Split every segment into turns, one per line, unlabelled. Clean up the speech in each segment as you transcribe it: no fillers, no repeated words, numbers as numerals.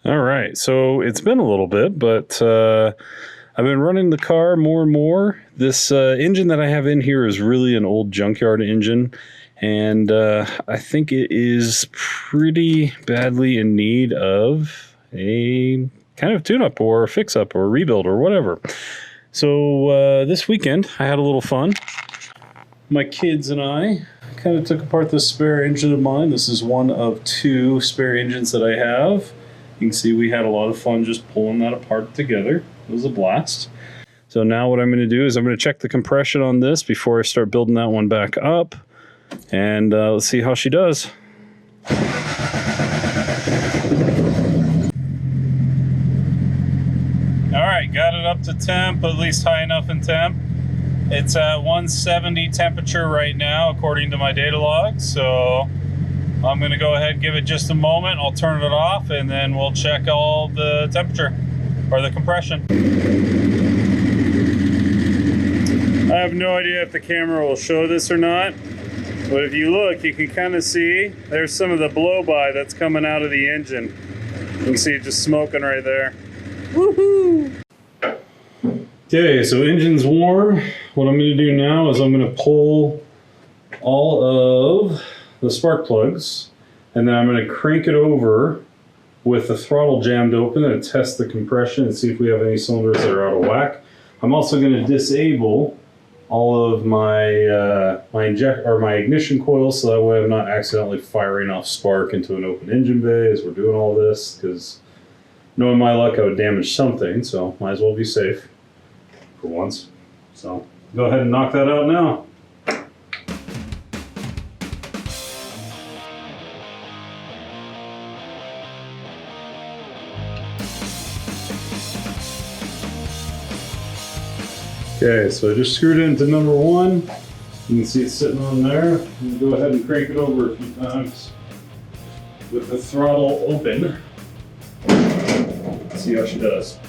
All right, so it's been a little bit, but I've been running the car more and more. This engine that I have in here is really an old junkyard engine, and I think it is pretty badly in need of a kind of tune-up or a fix-up or a rebuild or whatever. So this weekend, I had a little fun. My kids and I kind of took apart this spare engine of mine. This is one of two spare engines that I have. You can see we had a lot of fun just pulling that apart together. It was a blast. So now what I'm going to do is I'm going to check the compression on this before I start building that one back up. And let's see how she does. All right, got it up to temp, at least high enough in temp. It's at 170 temperature right now, according to my data log. So I'm going to go ahead and give it just a moment. I'll turn it off and then we'll check all the temperature or the compression. I have no idea if the camera will show this or not, but if you look, you can kind of see there's some of the blow-by that's coming out of the engine. You can see it just smoking right there. Woohoo! Okay, so engine's warm. What I'm going to do now is I'm going to pull all of the spark plugs, and then I'm going to crank it over with the throttle jammed open and test the compression and see if we have any cylinders that are out of whack. I'm also going to disable all of my my ignition coils, so that way I'm not accidentally firing off spark into an open engine bay as we're doing all this, because knowing my luck, I would damage something, so might as well be safe for once. So go ahead and knock that out now. Okay, so I just screwed it into number one. You can see it sitting on there. I'm gonna go ahead and crank it over a few times with the throttle open. Let's see how she does.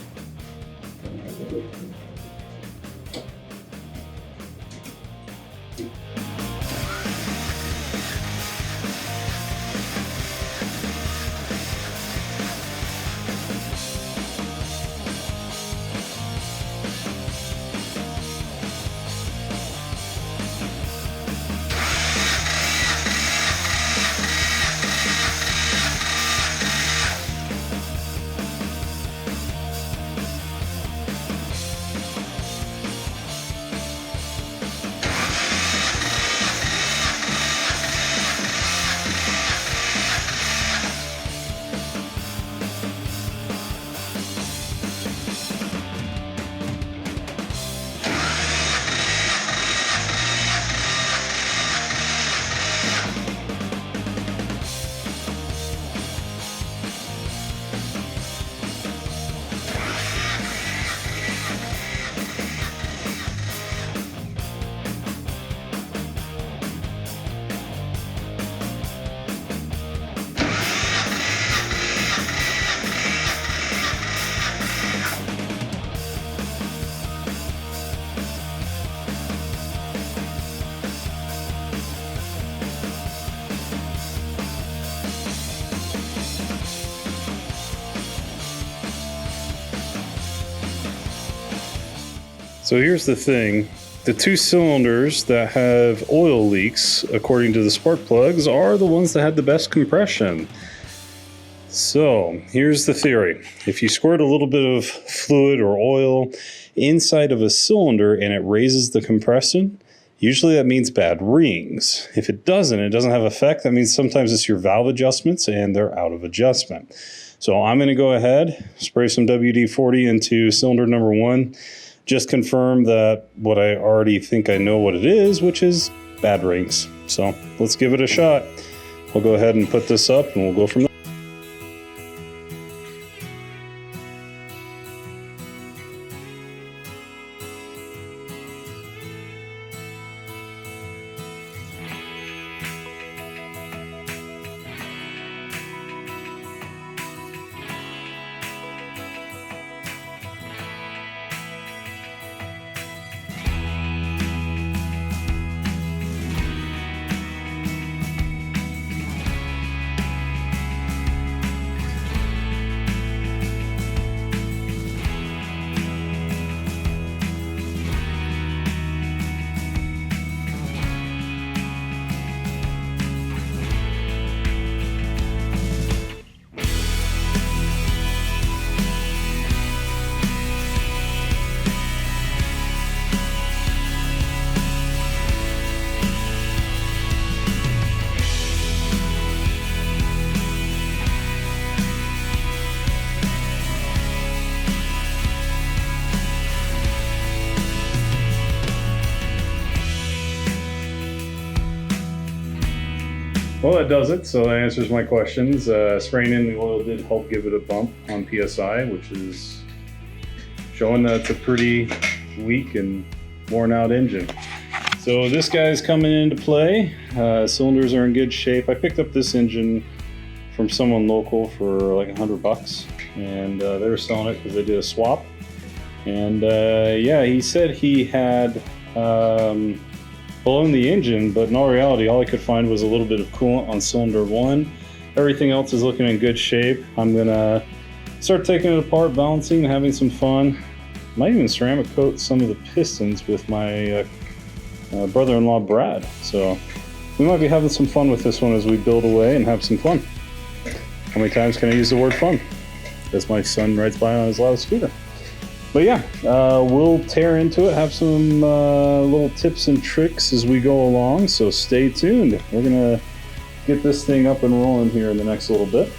So here's the thing. The two cylinders that have oil leaks, according to the spark plugs, are the ones that had the best compression. So here's the theory. If you squirt a little bit of fluid or oil inside of a cylinder and it raises the compression, usually that means bad rings. If it doesn't have effect, that means sometimes it's your valve adjustments and they're out of adjustment. So I'm going to go ahead, spray some WD-40 into cylinder number one. Just confirm that what I already think I know what it is, which is bad rings. So let's give it a shot. We'll go ahead and put this up and we'll go from there. Well, that does it. So that answers my questions. Spraying in the oil did help give it a bump on PSI, which is showing that it's a pretty weak and worn out engine. So this guy's coming into play. Cylinders are in good shape. I picked up this engine from someone local for like $100, and they were selling it because they did a swap. And yeah, he said he had blown the engine, but in all reality, all I could find was a little bit of coolant on cylinder 1. Everything else is looking in good shape. I'm gonna start taking it apart, balancing, and having some fun. Might even ceramic coat some of the pistons with my brother-in-law Brad. So we might be having some fun with this one as we build away and have some fun. How many times can I use the word fun? As my son rides by on his loud scooter. But yeah, we'll tear into it, have some little tips and tricks as we go along, so stay tuned. We're gonna get this thing up and rolling here in the next little bit.